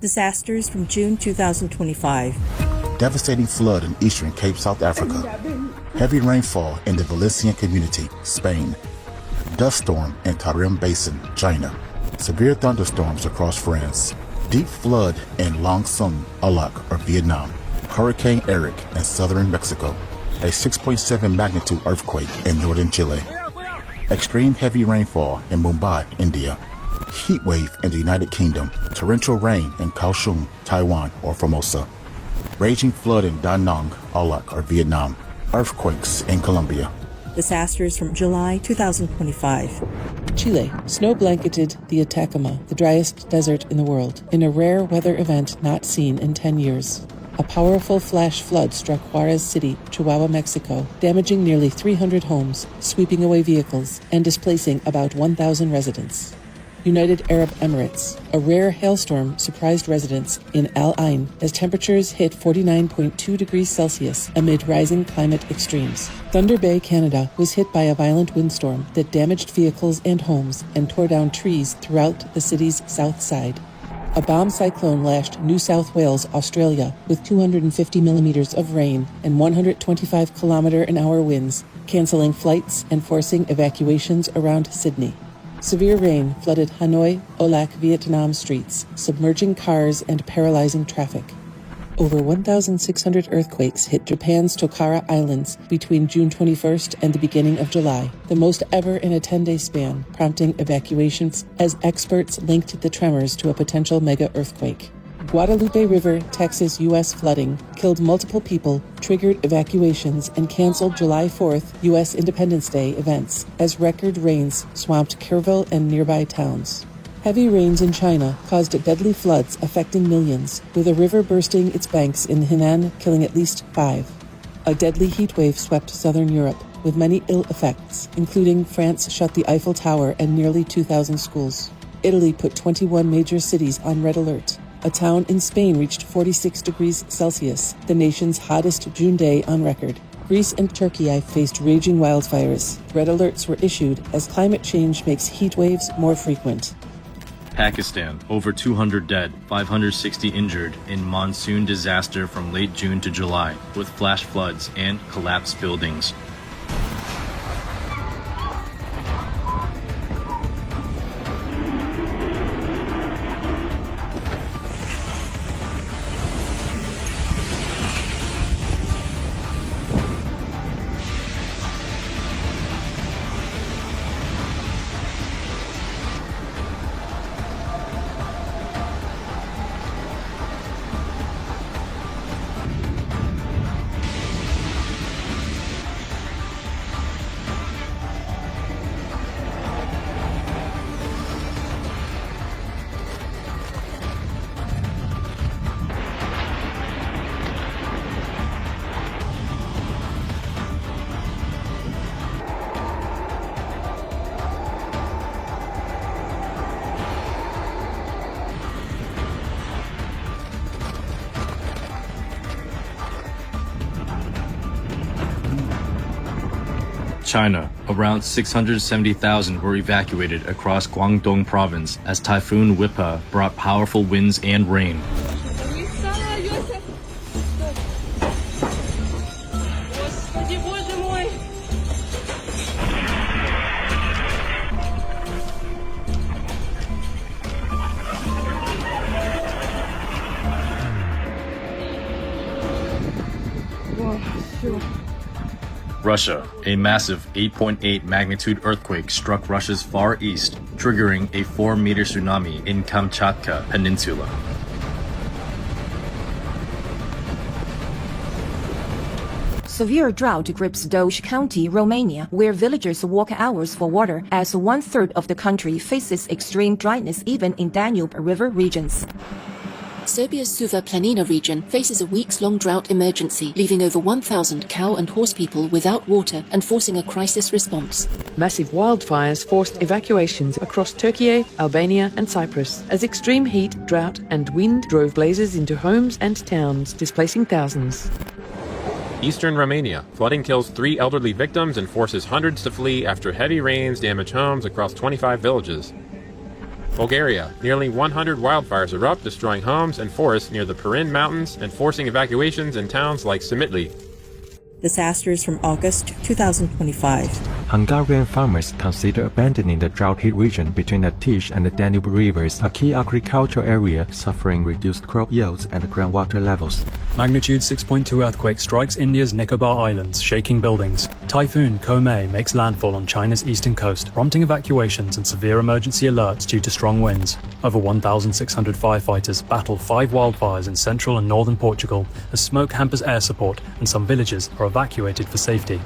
Disasters from June 2025. Devastating flood in eastern Cape, South Africa. Heavy rainfall in the Valencian community, Spain. Dust storm in Tarim Basin, China. Severe thunderstorms across France. Deep flood in Long Son, Alac, or Vietnam. Hurricane Eric in southern Mexico. A 6.7 magnitude earthquake in northern Chile. Extreme heavy rainfall in Mumbai, India. Heat wave in the United Kingdom. Torrential rain in Kaohsiung, Taiwan, or Formosa. Raging flood in Da Nang, Alac, or Vietnam. Earthquakes in Colombia. Disasters from July 2025. Chile, snow-blanketed the Atacama, the driest desert in the world, in a rare weather event not seen in 10 years. A powerful flash flood struck Juarez City, Chihuahua, Mexico, damaging nearly 300 homes, sweeping away vehicles, and displacing about 1,000 residents. United Arab Emirates, a rare hailstorm surprised residents in Al Ain as temperatures hit 49.2 degrees Celsius amid rising climate extremes. Thunder Bay, Canada, was hit by a violent windstorm that damaged vehicles and homes and tore down trees throughout the city's south side. A bomb cyclone lashed New South Wales, Australia, with 250 millimeters of rain and 125 km/h winds, cancelling flights and forcing evacuations around Sydney. Severe rain flooded Hanoi, Olac, Vietnam streets, submerging cars and paralyzing traffic. Over 1,600 earthquakes hit Japan's Tokara Islands between June 21st and the beginning of July, the most ever in a 10-day span, prompting evacuations as experts linked the tremors to a potential mega-earthquake. Guadalupe River, Texas, U.S. flooding killed multiple people, triggered evacuations, and canceled July 4th, U.S. Independence Day events as record rains swamped Kerrville and nearby towns. Heavy rains in China caused deadly floods affecting millions, with a river bursting its banks in Henan, killing at least 5. A deadly heat wave swept southern Europe, with many ill effects, including France shut the Eiffel Tower and nearly 2,000 schools. Italy put 21 major cities on red alert. A town in Spain reached 46 degrees Celsius, the nation's hottest June day on record. Greece and Turkey faced raging wildfires. Red alerts were issued as climate change makes heat waves more frequent. Pakistan, over 200 dead, 560 injured in monsoon disaster from late June to July, with flash floods and collapsed buildings. China, around 670,000 were evacuated across Guangdong province as Typhoon Wipa brought powerful winds and rain. Russia, a massive 8.8 magnitude earthquake struck Russia's far east, triggering a 4-meter tsunami in Kamchatka Peninsula. Severe drought grips Doge County, Romania, where villagers walk hours for water as 1/3 of the country faces extreme dryness even in Danube River regions. Serbia's Suva Planina region faces a weeks-long drought emergency, leaving over 1,000 cow and horse people without water and forcing a crisis response. Massive wildfires forced evacuations across Turkey, Albania and Cyprus, as extreme heat, drought and wind drove blazes into homes and towns, displacing thousands. Eastern Romania. Flooding kills 3 elderly victims and forces hundreds to flee after heavy rains damage homes across 25 villages. Bulgaria. Nearly 100 wildfires erupt, destroying homes and forests near the Pirin Mountains and forcing evacuations in towns like Simitli. Disasters from August 2025. Hungarian farmers consider abandoning the drought-hit region between the Tish and the Danube rivers, a key agricultural area suffering reduced crop yields and groundwater levels. Magnitude 6.2 earthquake strikes India's Nicobar Islands, shaking buildings. Typhoon Komei makes landfall on China's eastern coast, prompting evacuations and severe emergency alerts due to strong winds. Over 1,600 firefighters battle 5 wildfires in central and northern Portugal as smoke hampers air support and some villages are evacuated for safety.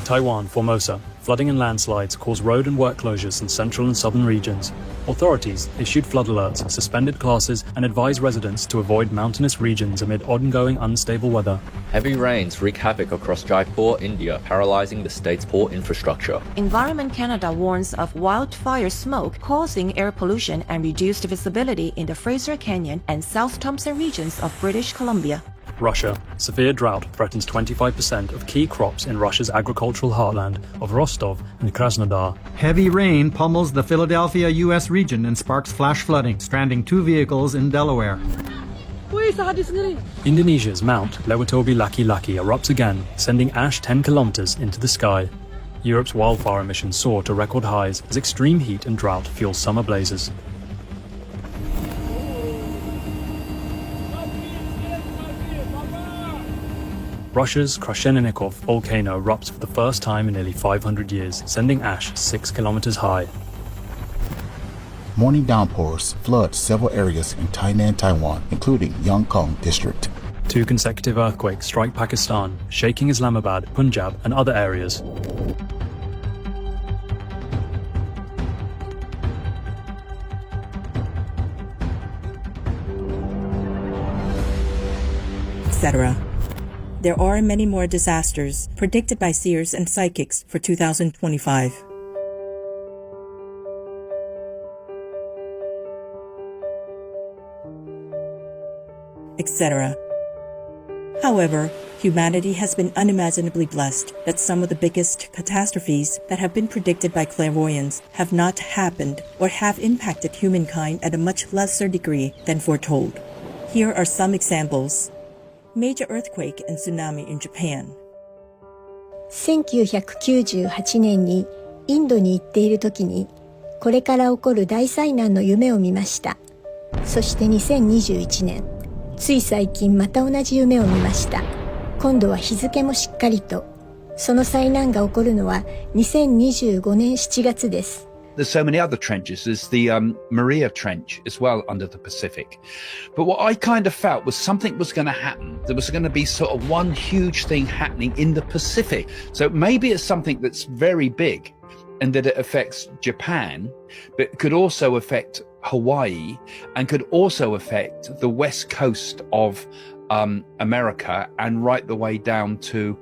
Taiwan, Formosa. Flooding and landslides cause road and work closures in central and southern regions. Authorities issued flood alerts, suspended classes, and advised residents to avoid mountainous regions amid ongoing unstable weather. Heavy rains wreak havoc across Jaipur, India, paralyzing the state's port infrastructure. Environment Canada warns of wildfire smoke causing air pollution and reduced visibility in the Fraser Canyon and South Thompson regions of British Columbia. Russia. Severe drought threatens 25% of key crops in Russia's agricultural heartland of Rostov and Krasnodar. Heavy rain pummels the Philadelphia, U.S. region and sparks flash flooding, stranding 2 vehicles in Delaware. Indonesia's Mount Lewitobi-Laki-Laki erupts again, sending ash 10 kilometers into the sky. Europe's wildfire emissions soar to record highs as extreme heat and drought fuel summer blazes. Russia's Krashenikov volcano erupts for the first time in nearly 500 years, sending ash 6 kilometers high. Morning downpours flood several areas in Tainan, Taiwan, including Yongkong District. 2 consecutive earthquakes strike Pakistan, shaking Islamabad, Punjab, and other areas. Etc. There are many more disasters predicted by seers and psychics for 2025. Etc. However, humanity has been unimaginably blessed that some of the biggest catastrophes that have been predicted by clairvoyants have not happened or have impacted humankind at a much lesser degree than foretold. Here are some examples. Major earthquake and tsunami in Japan. 1998年にインドに行っている時にこれから起こる大災難の夢を見ました。そして2021年、つい最近また同じ夢を見ました。今度は日付もしっかりと。その災難が起こるのは2025年7月です。There's so many other trenches. There's the Maria Trench as well under the Pacific. But what I kind of felt was something was going to happen. There was going to be sort of one huge thing happening in the Pacific. So maybe it's something that's very big and that it affects Japan, but could also affect Hawaii and could also affect the west coast of America and right the way down to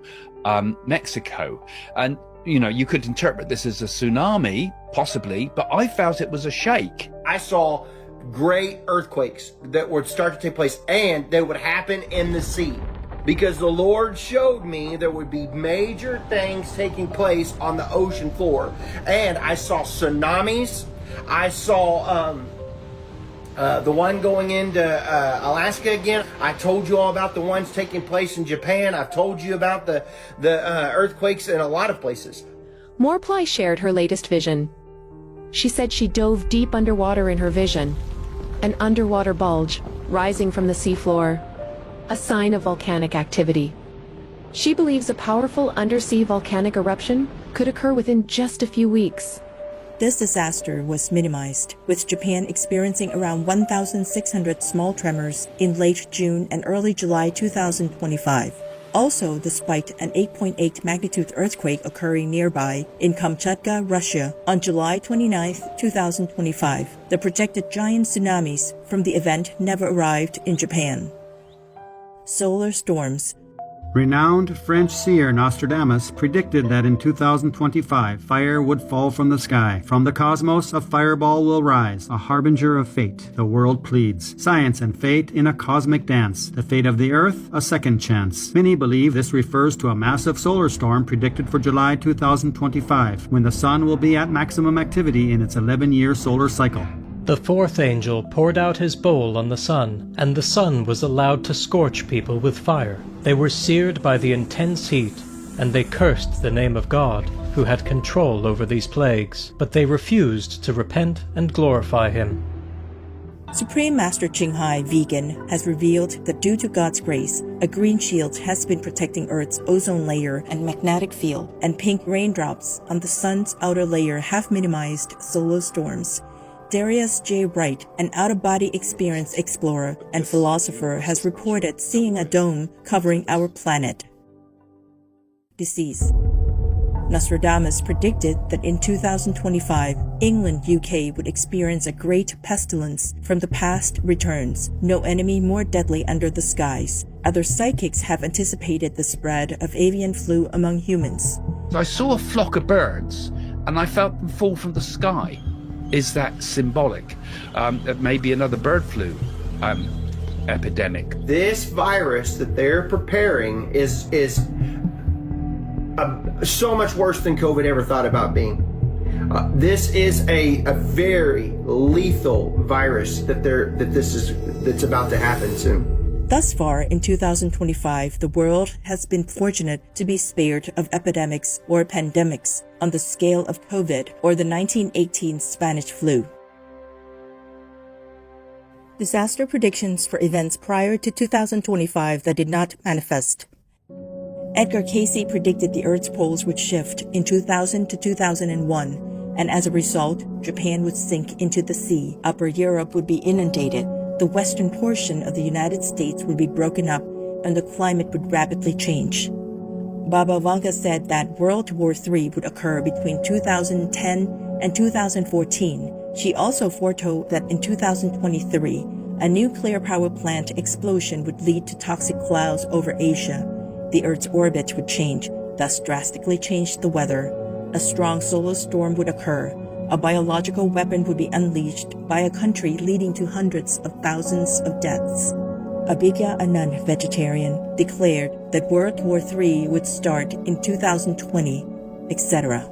Mexico. And you know, you could interpret this as a tsunami, possibly, but I felt it was a shake. I saw great earthquakes that would start to take place, and they would happen in the sea. Because the Lord showed me there would be major things taking place on the ocean floor. And I saw tsunamis. I saw the one going into Alaska again. I told you all about the ones taking place in Japan. I've told you about the earthquakes in a lot of places. Morply shared her latest vision. She said she dove deep underwater in her vision. An underwater bulge rising from the seafloor. A sign of volcanic activity. She believes a powerful undersea volcanic eruption could occur within just a few weeks. This disaster was minimized, with Japan experiencing around 1,600 small tremors in late June and early July 2025. Also, despite an 8.8 magnitude earthquake occurring nearby in Kamchatka, Russia, on July 29, 2025, the projected giant tsunamis from the event never arrived in Japan. Solar storms. Renowned French seer Nostradamus predicted that in 2025 fire would fall from the sky. From the cosmos a fireball will rise, a harbinger of fate. The world pleads. Science and fate in a cosmic dance. The fate of the Earth, a second chance. Many believe this refers to a massive solar storm predicted for July 2025, when the sun will be at maximum activity in its 11-year solar cycle. The fourth angel poured out his bowl on the sun, and the sun was allowed to scorch people with fire. They were seared by the intense heat, and they cursed the name of God, who had control over these plagues, but they refused to repent and glorify him. Supreme Master CHINGHAI Vegan has revealed that due to God's grace, a green shield has been protecting Earth's ozone layer and magnetic field, and pink raindrops on the sun's outer layer have minimized solar storms. Darius J. Wright, an out-of-body experience explorer and philosopher, has reported seeing a dome covering our planet. Disease. Nostradamus predicted that in 2025, England, UK would experience a great pestilence from the past returns, no enemy more deadly under the skies. Other psychics have anticipated the spread of avian flu among humans. I saw a flock of birds and I felt them fall from the sky. Is that symbolic? Maybe another bird flu epidemic. This virus that they're preparing is so much worse than COVID ever thought about being. This is a very lethal virus that's about to happen soon. Thus far, in 2025, the world has been fortunate to be spared of epidemics or pandemics on the scale of COVID or the 1918 Spanish flu. Disaster predictions for events prior to 2025 that did not manifest. Edgar Cayce predicted the Earth's poles would shift in 2000 to 2001, and as a result, Japan would sink into the sea, Upper Europe would be inundated, the western portion of the United States would be broken up, and the climate would rapidly change. Baba Vanga said that World War III would occur between 2010 and 2014. She also foretold that in 2023, a nuclear power plant explosion would lead to toxic clouds over Asia. The Earth's orbit would change, thus drastically change the weather. A strong solar storm would occur. A biological weapon would be unleashed by a country, leading to hundreds of thousands of deaths. Abhigya Anand, vegetarian, declared that World War III would start in 2020, etc.